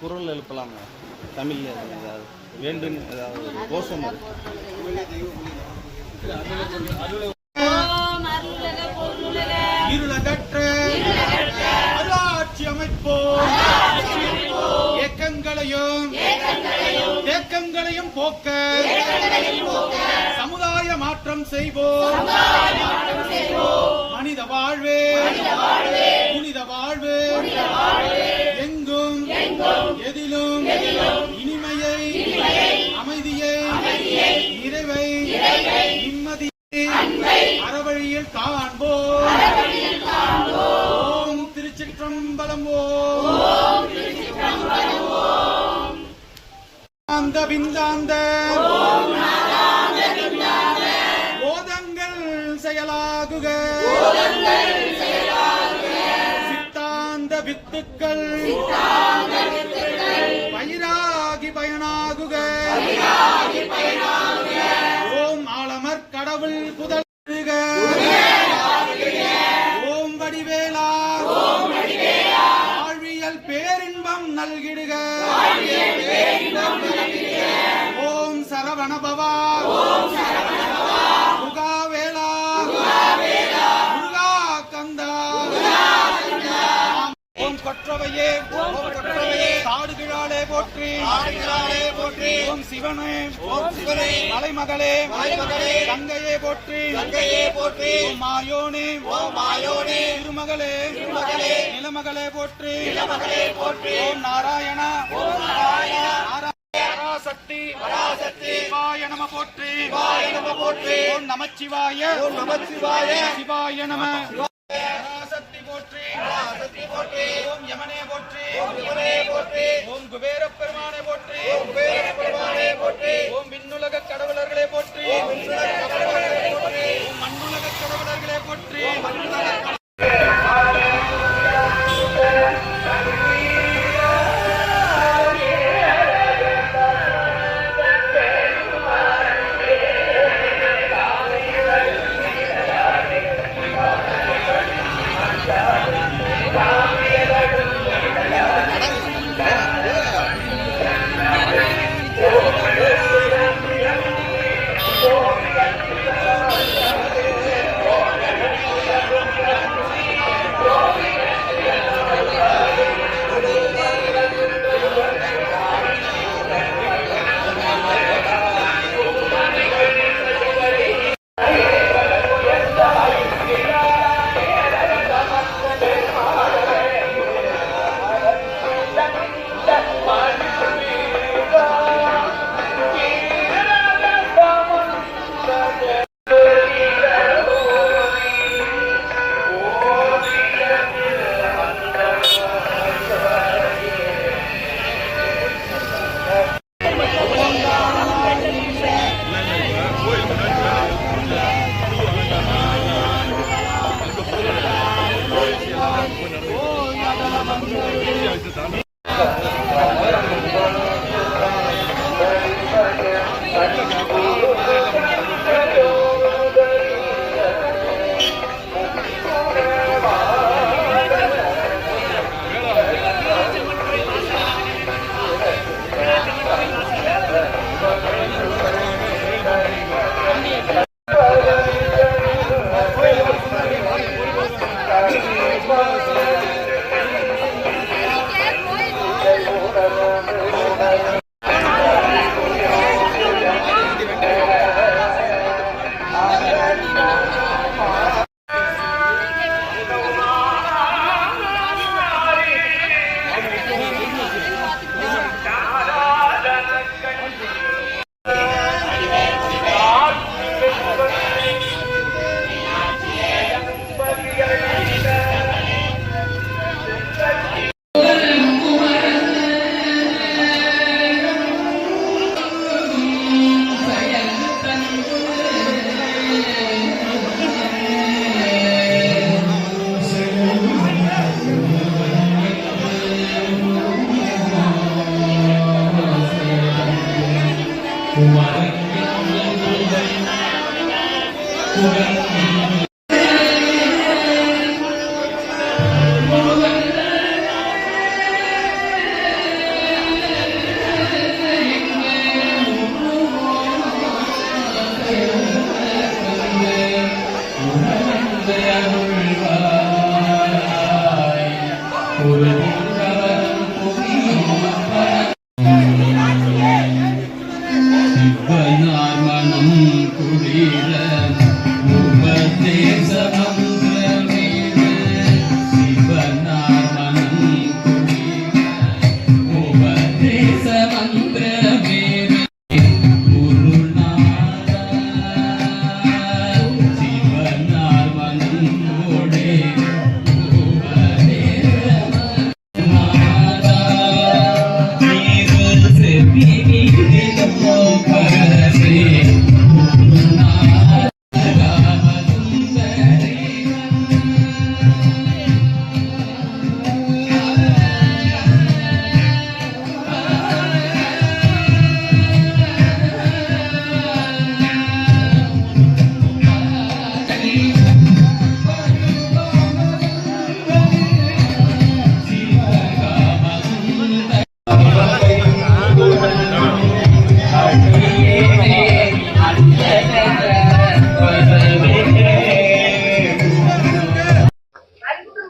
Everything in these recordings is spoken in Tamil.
குரல் எழுப்பலாங்க தமிழ்ல ஏதாவது வேண்டும் ஏதாவது ஒரு கோஷம் இருளகற்ற அருளாட்சி அமைப்போம் ஏக்கங்களையும் போக்க சமுதாய மாற்றம் செய்வோம் மனித வாழ்வே புனித வாழ்வே எங்கும் எதிலும் இனிமையை அமைதியை நிறைவை நிம்மதியை அறவழியில் காண்போம். ஓம் திருச்சிற்றம்பலம். அந்த விந்தாந்த போதங்கள் செயலாகுக சித்தாந்த வித்துக்கள் பயிராகி பயனாகுக. ஓம் ஆலமர் கடவுள் புதல்க. ஓம் வடிவேலா வாழ்வியல் பேரின்பம் நல்கிடுக. ஓம் சரவணபவா முகாவேலா முருகா கந்தா. ஓம் கொற்றவையே காடுகிழாலே போற்றி ஓம் சிவனே மலைமகளே கங்கையே போற்றி ஓம் மாயோனே திருமகளே நிலமகளே போற்றி ஓம் நாராயணா பராசக்தி சிவாய நம போற்றி ஓம் நமச்சிவாய சிவாய நம. பராசக்தி போற்றி ஓம் யமனே போற்றி ஓம் குபேர பெருமானே போற்றி ஓம் விண்ணுலக கடவுளர்களே போற்றி ஓம் மண்ணுலக கடவுளர்களே போற்றி.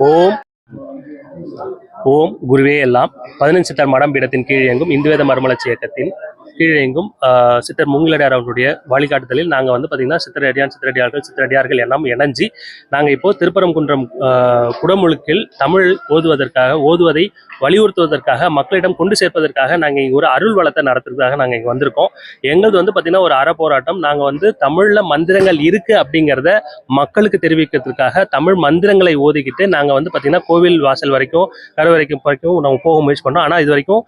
ஓம் ஓம் குருவே எல்லாம் 15 சித்தர் மடம் பீடத்தின் கீழ் இயங்கும் இந்துவேத மறுமலர்ச்சி இயக்கத்தின் கீழ் இயங்கும் சித்தர் மூங்கிலடியார் அவர்களுடைய வழிகாட்டுதலில் நாங்கள் வந்து பார்த்திங்கன்னா சித்தரடியார்கள் எல்லாம் இணைஞ்சி நாங்கள் இப்போது திருப்பரங்குன்றம் குடமுழுக்கில் தமிழ் ஓதுவதை வலியுறுத்துவதற்காக மக்களிடம் கொண்டு சேர்ப்பதற்காக நாங்கள் இங்கே ஒரு அருள் வளத்தை நடத்துறதுக்காக நாங்கள் இங்கே வந்திருக்கோம். எங்களது வந்து பார்த்திங்கன்னா ஒரு அறப்போராட்டம். நாங்கள் வந்து தமிழில் மந்திரங்கள் இருக்குது அப்படிங்கிறத மக்களுக்கு தெரிவிக்கிறதுக்காக தமிழ் மந்திரங்களை ஓதிக்கிட்டு நாங்கள் வந்து பார்த்திங்கன்னா கோவில் வாசல் வரைக்கும் கருவறை வரைக்கும் நாங்கள் போக முயற்சி பண்ணோம். ஆனால் இது வரைக்கும்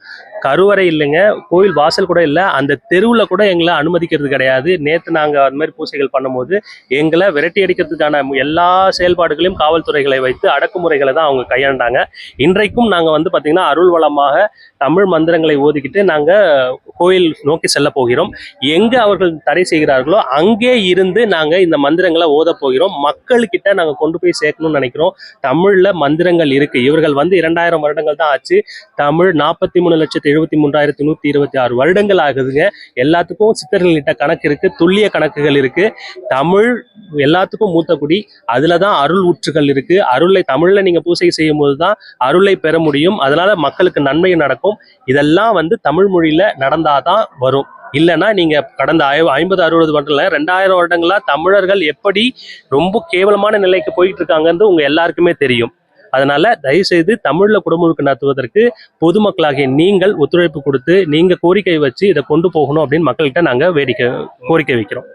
கருவறை இல்லைங்க, கோவில் வாசல் கூட இல்லை, அந்த தெருவில் கூட எங்களை அனுமதிக்கிறது கிடையாது. நேற்று நாங்கள் அது மாதிரி பூசைகள் பண்ணும்போது எங்களை விரட்டி அடிக்கிறதுக்கான எல்லா செயல்பாடுகளையும் காவல்துறைகளை வைத்து அடக்குமுறைகளை தான் அவங்க கையாண்டாங்க. இன்றைக்கும் நாங்கள் வந்து பார்த்திங்கன்னா அருள் வளமாக தமிழ் மந்திரங்களை ஓதிக்கிட்டு நாங்கள் கோயில் நோக்கி செல்ல போகிறோம். எங்கே அவர்கள் தடை செய்கிறார்களோ அங்கே இருந்து நாங்கள் இந்த மந்திரங்களை ஓத போகிறோம். மக்கள்கிட்ட நாங்கள் கொண்டு போய் சேர்க்கணும்னு நினைக்கிறோம். தமிழில் மந்திரங்கள் இருக்குது. இவர்கள் வந்து 2000 வருடங்கள் தான் ஆச்சு. தமிழ் 43,73,126 வருடங்கள் ஆகுதுங்க. எல்லாத்துக்கும் சித்தர்கள்கிட்ட கணக்கு இருக்குது, துல்லிய கணக்குகள் இருக்குது. தமிழ் எல்லாத்துக்கும் மூத்த குடி. அதில் தான் அருள் ஊற்றுகள் இருக்குது. அருளை தமிழில் நீங்கள் பூசை செய்யும் போது தான் அருளை பெற முடியும். அதனால் மக்களுக்கு நன்மை நடக்கும். இதெல்லாம் வந்து தமிழ் மொழியில் நடந்தாதான் வரும். இல்லைன்னா நீங்கள் கடந்த 50-60 வருடம் 2000 வருடங்களா தமிழர்கள் எப்படி ரொம்ப கேவலமான நிலைக்கு போயிட்டு இருக்காங்கன்னு உங்க எல்லாருக்குமே தெரியும். அதனால தயவுசெய்து தமிழில் குடமுழுக்கு நடத்துவதற்கு பொதுமக்களாகிய நீங்கள் ஒத்துழைப்பு கொடுத்து நீங்க கோரிக்கை வச்சு இதை கொண்டு போகணும் அப்படின்னு மக்கள்கிட்ட நாங்கள் கோரிக்கை வைக்கிறோம்.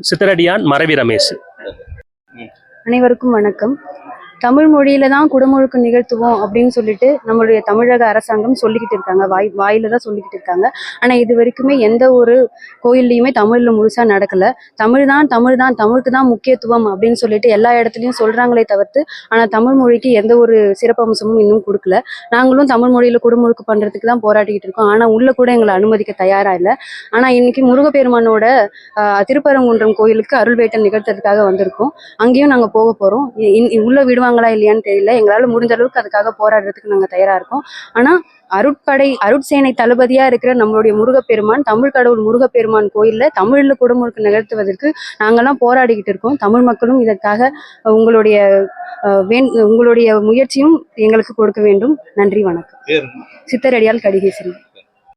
சித்தரடியான் மரவி ரமேஷ். அனைவருக்கும் வணக்கம். தமிழ் மொழியில தான் குடமுழுக்கு நிகழ்த்துவோம் அப்படின்னு சொல்லிட்டு நம்மளுடைய தமிழக அரசாங்கம் சொல்லிக்கிட்டு இருக்காங்க, வாயில தான் சொல்லிக்கிட்டு இருக்காங்க. ஆனா இது வரைக்குமே எந்த ஒரு கோயில்லையுமே தமிழ்ல முழுசா நடக்கல. தமிழுக்கு தான் முக்கியத்துவம் அப்படின்னு சொல்லிட்டு எல்லா இடத்துலயும் சொல்றாங்களே தவிர்த்து ஆனா தமிழ் மொழிக்கு எந்த ஒரு சிறப்பம்சமும் இன்னும் கொடுக்கல. நாங்களும் தமிழ் மொழியில குடமுழுக்கு பண்றதுக்கு தான் போராடிக்கிட்டு இருக்கோம். ஆனா உள்ள கூட எங்களை அனுமதிக்க தயாரா இல்லை. ஆனா இன்னைக்கு முருகப்பெருமானோட திருப்பரங்குன்றம் கோயிலுக்கு அருள் வேட்டை நிகழ்த்துறதுக்காக வந்திருக்கோம். அங்கேயும் நாங்க போக போறோம். உள்ள விடுவாங்களா இல்லையான்னு தெரியல. எங்களால முடிஞ்ச அளவுக்கு அதுக்காக போராடுறதுக்கு நாங்க தயாரா இருக்கோம். ஆனா அருட்சேனை தளபதியா இருக்கிற நம்மளுடைய முருகப்பெருமான், தமிழ் கடவுள் முருகப்பெருமான் கோயில்ல தமிழ்ல குடமுழுக்கு நிகழ்த்துவதற்கு நாங்கெல்லாம் போராடிக்கிட்டு இருக்கோம். தமிழ் மக்களும் இதற்காக உங்களுடைய முயற்சியும் எங்களுக்கு கொடுக்க வேண்டும். நன்றி, வணக்கம். சித்தரடியால் கடிகேசரி.